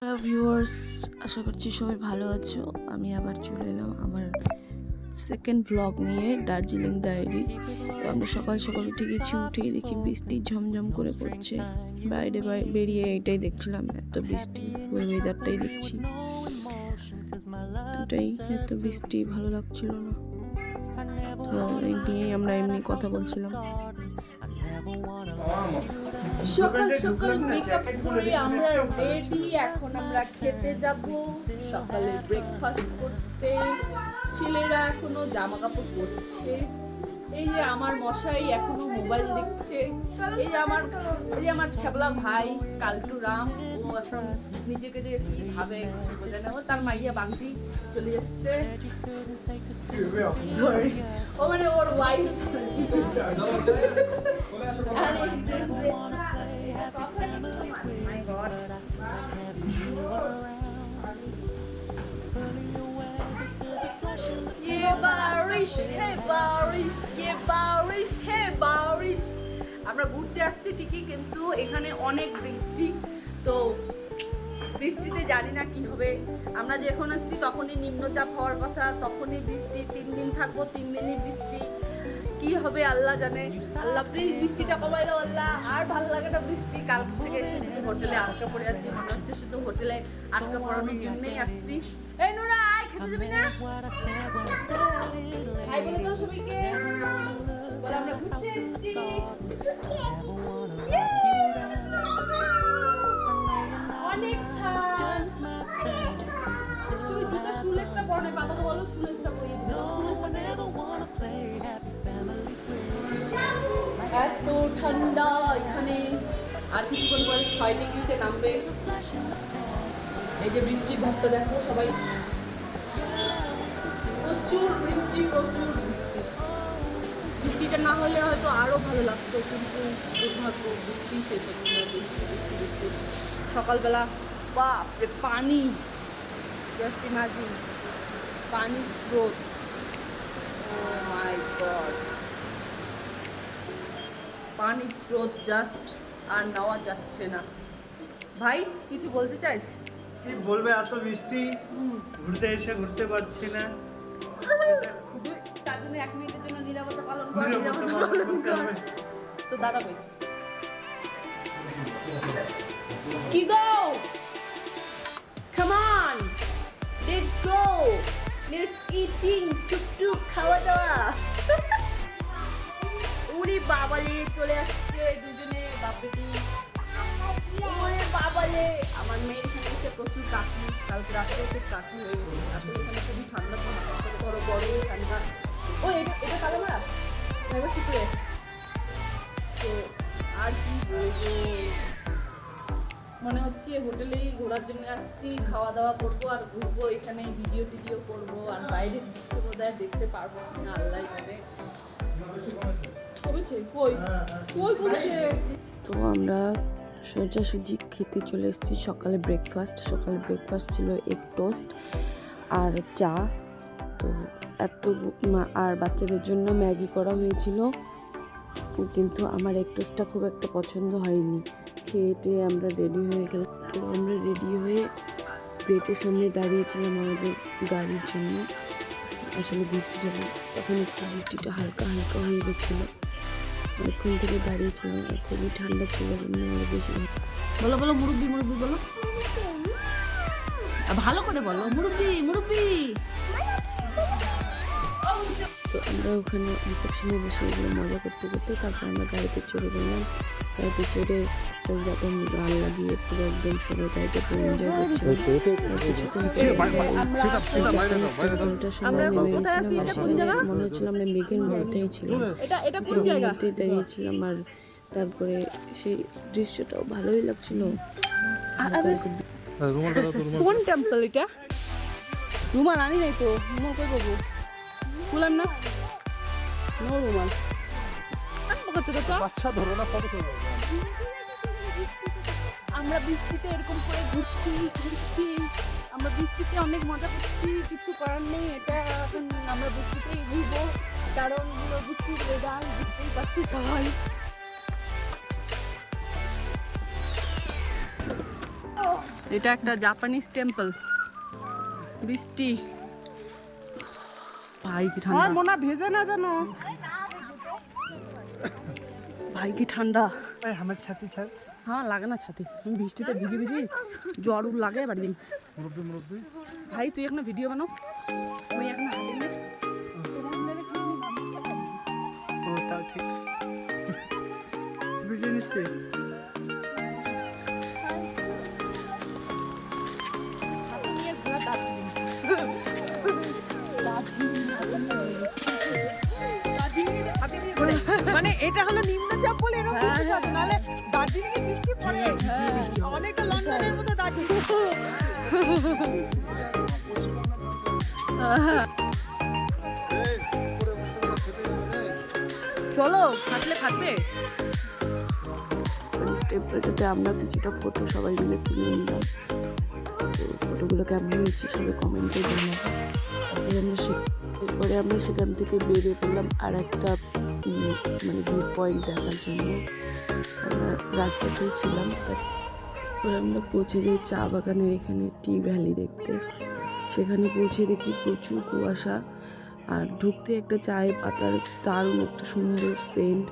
Hello viewers, আশা করছি সবাই ভালো আছো। আমি আবার চলে এলাম আমার সেকেন্ড ভ্লগ নিয়ে, দার্জিলিং ডায়েরি। তো আমরা সকাল সকাল উঠে গেছি, উঠেই দেখি বৃষ্টি ঝমঝম করে পড়ছে। বাইরে বেরিয়ে এটাই দেখছিলাম, এত বৃষ্টি, ওই ওয়েদারটাই দেখছি, এটাই এত বৃষ্টি ভালো লাগছিল না। তো এই নিয়ে আমরা এমনি কথা বলছিলাম। সকাল সকাল মেকআপ করে আমরা রেডি, এখন আমরা খেতে যাব, সকালে ব্রেকফাস্ট করতে। ছেলেরা এখনো জামা কাপড় পরছে। এই যে আমার মশাই এখনো মোবাইল দেখছে। এই যে আমার ছ্যাবলা ভাই কালটু রাম, ও এখন নিজেকে যে কি ভাবে বোঝে না। তার মাইয়া বাংটি চলে এসছে, সরি, ও মানে ওর ওয়াইফ। আর এই যে ये बारिश है बारिश, ये बारिश है बारिश। আমরা ঘুরতে আসছি ঠিকই, কিন্তু এখানে অনেক বৃষ্টি। তো বৃষ্টিতে জানি না কি হবে। আমরা যখন আসছি তখনই নিম্নচাপ হওয়ার কথা, তখনই বৃষ্টি। 3 দিন থাকবো, 3 দিনই বৃষ্টি। কি হবে আল্লাহ জানে। আল্লাহ প্লিজ বৃষ্টিটা কমাই দাও আল্লাহ। আর ভালো লাগে না বৃষ্টি। কাল থেকে এসে শুধু হোটেলে আটকা পড়ে আছি, মনে হচ্ছে শুধু হোটেলে আটকা পড়ানোর জন্যই আসছি। এই নুরা, আয়, খেতে যাবি না? হাই বলে দাও সবাইকে, বলে আমরা ঘুরতে এসেছি। অনেক তুমি জুতা শুলেসটা পরো না, বাবাকে বলো শুলেসটা পরিয়ে দিতে। এত ঠান্ডা এখানে, আর কিছুক্ষণ পরে 6 ডিগ্রিতে নামবে। এই যে বৃষ্টির ভাবটা দেখো সবাই, প্রচুর বৃষ্টি, প্রচুর বৃষ্টি। বৃষ্টিটা না হলে হয়তো আরো ভালো লাগতো, কিন্তু দুর্ভাগ্য, বৃষ্টি শেষ হচ্ছে না। বৃষ্টি বৃষ্টি বৃষ্টি সকালবেলা বাপরে পানি, জাস্ট ইমাজিন, পানির স্রোত। ও মাই গড, পানির স্রোত জাস্ট আর নেওয়া যাচ্ছে না। ভাই কিছু বলতে চাইস? কি বলবে, এত বৃষ্টি, ঘুরতে এসে ঘুরতে পারছি না। তার জন্য 1 মিনিটের জন্য নিরাপত্তা পালন কর, নিরাপত্তা পালন কর। তো দাঁড়াবে কি গো, come on, let's go, let's eating, টুকটুক খাওয়া দাওয়া। উনি বাবালে চলে আসছে দুজনে, বাপেটি। ওরে বাবালে, আমার মেয়ের এখানে এসে প্রচুর কাশি, কালকে রাত্রে খুব কাশি হয়ে গেছে। আসলে এখানে খুবই ঠান্ডা, ধরো বড় ঠান্ডা। ও এটা কালো মারা ভেবে চিকুরে। তো আর কি বলবো, মনে হচ্ছে হোটেলেই ঘোরার জন্য আসছি, খাওয়া দাওয়া করবো আর ঘুরবো, এখানে ভিডিও টিডিও করবো, আর বাইরের দৃশ্য বোধহয় দেখতে পারবো না, আল্লাহ জানে। কমেছে কই কই কমেছে। তো আমরা সোজাসুজি খেতে চলে এসেছি। সকালে ব্রেকফাস্ট ছিল এগ টোস্ট আর চা। তো আর বাচ্চাদের জন্য ম্যাগি করা হয়েছিল, কিন্তু আমার এগ টোস্টটা খুব একটা পছন্দ হয়নি। খেয়ে আমরা রেডি হয়ে গেলাম। তো আমরা রেডি হয়ে গেটের সামনে দাঁড়িয়েছিলাম আমাদের গাড়ির জন্য, আসলে ঘুরতে যাবো। তখন একটু বৃষ্টিটা হালকা হালকা হয়ে গেছিলো, অনেকক্ষণ থেকে দাঁড়িয়েছিলাম, আর খুবই ঠান্ডা ছিল, আরো বেশি। বলো বলো মুরব্বি মুরব্বি বলো, ভালো করে বলো মুরব্বি মুরব্বি। তো আমরা ওখানে রিসেপশনে বসে এগুলো মজা করতে করতে তারপর আমরা গাড়িতে চড়ে গেলাম। গাড়িতে চড়ে একদম গান লাগিয়ে পুরো একদম সবাই গাড়িতে এনজয় করছিলাম। মনে হচ্ছিল আমরা মেঘের মধ্যেই ছিলাম, দাঁড়িয়েছিলাম। আর তারপরে সেই দৃশ্যটাও ভালোই লাগছিল। কোন টেম্পল এটা? রুমাল আনি নাই তো, রুমাল কই পাবো? বললাম না নো রুমাল। বাচ্চা ধরো না, ফটো তুলবো। আমরা বৃষ্টিতে এরকম করে ঘুরছি, আমরা বৃষ্টিতে অনেক মজা করছি, কিছু করার নেই। এটা আমরা বৃষ্টিতেই ঘুরবো, কারণ বৃষ্টির ওয়েদার বুঝতেই পারছি সবাই। এটা একটা জাপানিজ টেম্পল। বৃষ্টি, ভাই কি ঠান্ডা, মোনা ভেজে না জানো ভাই কি ঠান্ডা। আমার ছাতি ছাড় হ্যাঁ লাগে না ছাতি, আমি বৃষ্টিতে ভিজি ভিজি জ্বর লাগে বাড়ি দিন। ভাই তুই এখন ভিডিও বানাও, তুই এখন হাতে নে। তাও ঠিক ভিডিও নিচ্ছি। মানে এটা হলো নিম্নচাপ বলে এরকম বৃষ্টি হবে, নাহলে দার্জিলিং এ বৃষ্টি পড়ে অনেকটা লন্ডনের মতো দার্জিলিং। চলো ফাটলে ফাটবে। টেম্পলটাতে আমরা কিছুটা ফটো সবাই মিলে তুলে নিলাম। তো ফটোগুলো কেমন হয়েছে সবাই কমেন্টে জানাবো। এরপরে আমরা সেখান থেকে বেরিয়ে পড়লাম আর একটা মানে ভিউ পয়েন্ট দেখার জন্য। আমরা রাস্তাতেই ছিলাম, তারপরে আমরা পৌঁছে যাই চা বাগানের এখানে টি ভ্যালি দেখতে। সেখানে পৌঁছে দেখি প্রচুর কুয়াশা, আর ঢুকতে একটা চায়ের পাতার দারুণ একটা সুন্দর সেন্ট।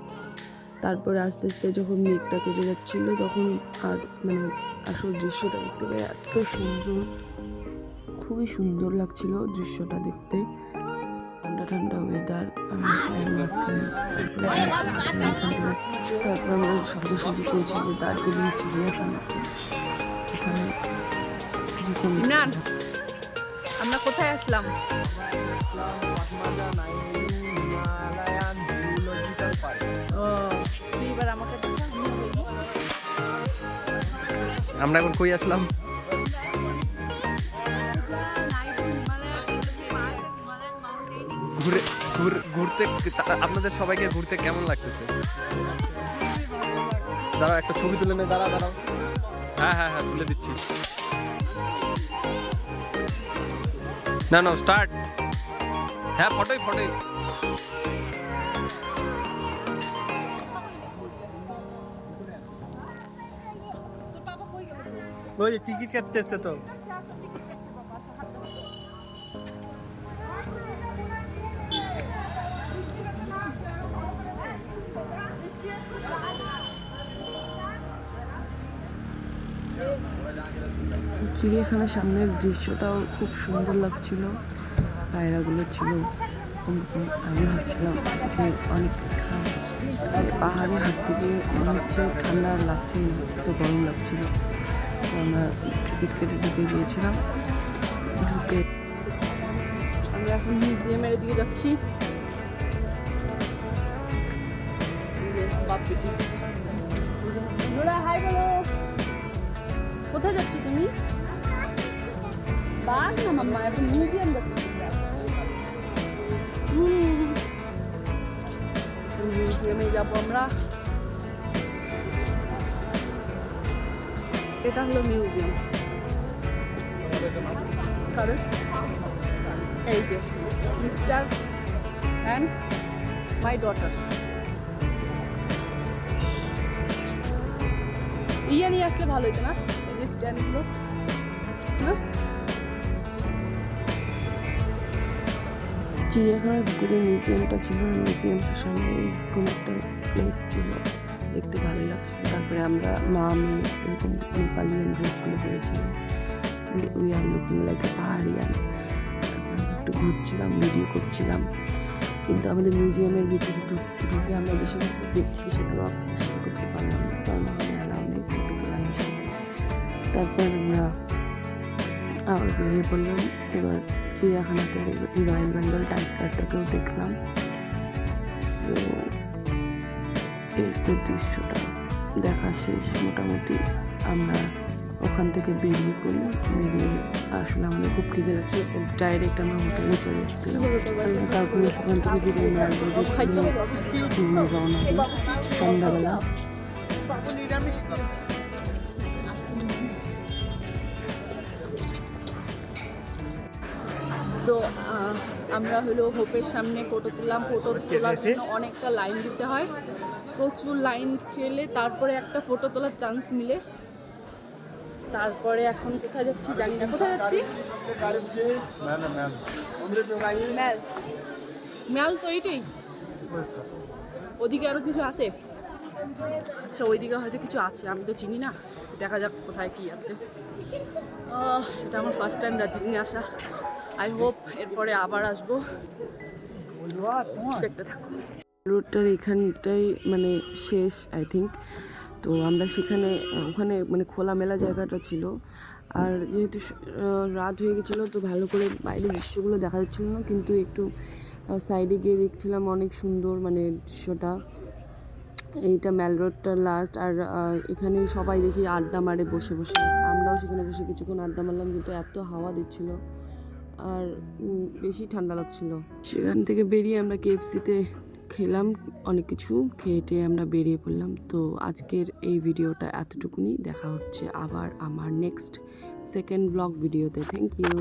তারপরে আস্তে আস্তে যখন মেঘটা কেটে যাচ্ছিল তখন আর মানে আসল দৃশ্যটা দেখতে পাই এত সুন্দর, খুবই সুন্দর লাগছিল দৃশ্যটা দেখতে। ঠান্ডা ঠান্ডা ওয়েদার, আমরা চায়ের মাঝখানে তারপর আমরা সোজাসুজি পৌঁছে যাই দার্জিলিং চিড়িয়াখানাতে। এখানে ইমরান, আমরা কোথায় আসলাম? ও তুই এবার আমাকে দেখা। আমরা এখন কই আসলাম? ঘুরতে আপনাদের সবাইকে ঘুরতে কেমন লাগতেছে? দাঁড়াও একটা ছবি তুলে নে, দাঁড়াও। হ্যাঁ হ্যাঁ হ্যাঁ তুলে দিচ্ছি। না স্টার্ট। হ্যাঁ ফটোই। ওই টিকিট কাটতেছে তো। চিড়িয়াখানার সামনের দৃশ্যটাও খুব সুন্দর লাগছিল। পায়রাগুলো ছিল, আমি ভাবছিলাম যে অনেক পাহাড়ে হাঁটতে গিয়ে মনে হচ্ছে ঠান্ডা আর লাগছেই না, তো গরম লাগছিল। তো আমরা টিকিট কেটে ঢুকে গিয়েছিলাম। ঢুকে আমরা এখন মিউজিয়ামের দিকে যাচ্ছি। হাই বলো, কোথায় যাচ্ছি তুমি? বাঘ না মাম্মা, এখন মিউজিয়াম যাচ্ছি। মিউজিয়ামে যাবো আমরা। এটা হলো মিউজিয়াম। কাদের? এই যে মিস্টার অ্যান্ড মাই ডটার। ইয়ে নিয়ে আসলে ভালো হতো না, এই যে স্ট্যান্ডগুলো না। চিড়িয়াখানার ভিতরে মিউজিয়ামটা ছিল, মিউজিয়ামটার সামনে কোনো একটা প্লেস ছিল, দেখতে ভালো লাগছিল। তারপরে আমরা আমি এরকম নেপালিয়ান ড্রেসগুলো পরেছিলাম, we are looking like a পাহাড়িয়ান। তারপরে আমরা একটু ঘুরছিলাম, ভিডিও করছিলাম, কিন্তু আমাদের মিউজিয়ামের ভিতরে ঢুকে আমরা যে সমস্ত দেখছি সেগুলো আপনার শেয়ার করতে পারলাম না, কারণ আমাদের অ্যালাউ নেই ফটো তোলা নিষেধ। তারপর আমরা আবার বেরিয়ে পড়লাম। এবার চিড়িয়াখানাতে রয়্যাল বেঙ্গল টাইগারটাকেও দেখলাম। তো এই তো দৃশ্যটা দেখা শেষ মোটামুটি। আমরা ওখান থেকে বেরিয়ে পড়ি, বেরিয়ে আসলে আমাদের খুব খিদে লাগছিল, ডাইরেক্ট আমরা হোটেলে চলে এসেছিলাম। তারপরে সেখান থেকে বেরিয়ে নিয়ে রওনা দিই সন্ধ্যাবেলা। তো আমরা হলো হোপের সামনে ফটো তুললাম। ফটো তোলার জন্য অনেকটা লাইন দিতে হয়, প্রচুর লাইন ঠেলে তারপরে একটা ফটো তোলার চান্স মিলে। তারপরে এখন কোথায় যাচ্ছি জানি না, কোথায় যাচ্ছি? ম্যাল ম্যাল তো এইটাই, ওদিকে আরো কিছু আছে। আচ্ছা ওইদিকে হয়তো কিছু আছে, আমি তো চিনি না, দেখা যাক কোথায় কি আছে। এটা আমার ফার্স্ট টাইম দার্জিলিংয়ে আসা, আই হোপ এরপরে আবার আসবো, দেখতে থাকো। রোডটার এখানটাই মানে শেষ আই থিঙ্ক। তো আমরা সেখানে ওখানে মানে খোলামেলা জায়গাটা ছিল, আর যেহেতু রাত হয়ে গেছিলো তো ভালো করে বাইরের দৃশ্যগুলো দেখা যাচ্ছিলো না, কিন্তু একটু সাইডে গিয়ে দেখছিলাম অনেক সুন্দর মানে দৃশ্যটা। এইটা ম্যাল রোডটা লাস্ট, আর এখানে সবাই দেখি আড্ডা মারে বসে বসে, আমরাও সেখানে বসে কিছুক্ষণ আড্ডা মারলাম, কিন্তু এত হাওয়া দিচ্ছিল আর বেশি ঠান্ডা লাগছিল। সেখান থেকে বেরিয়ে আমরা KFC-তে খেলাম অনেক কিছু, খেয়ে আমরা বেরিয়ে পড়লাম। তো আজকের এই ভিডিওটা এতটুকুনি, দেখা হচ্ছে আবার আমার নেক্সট সেকেন্ড ব্লগ ভিডিওতে। Thank you.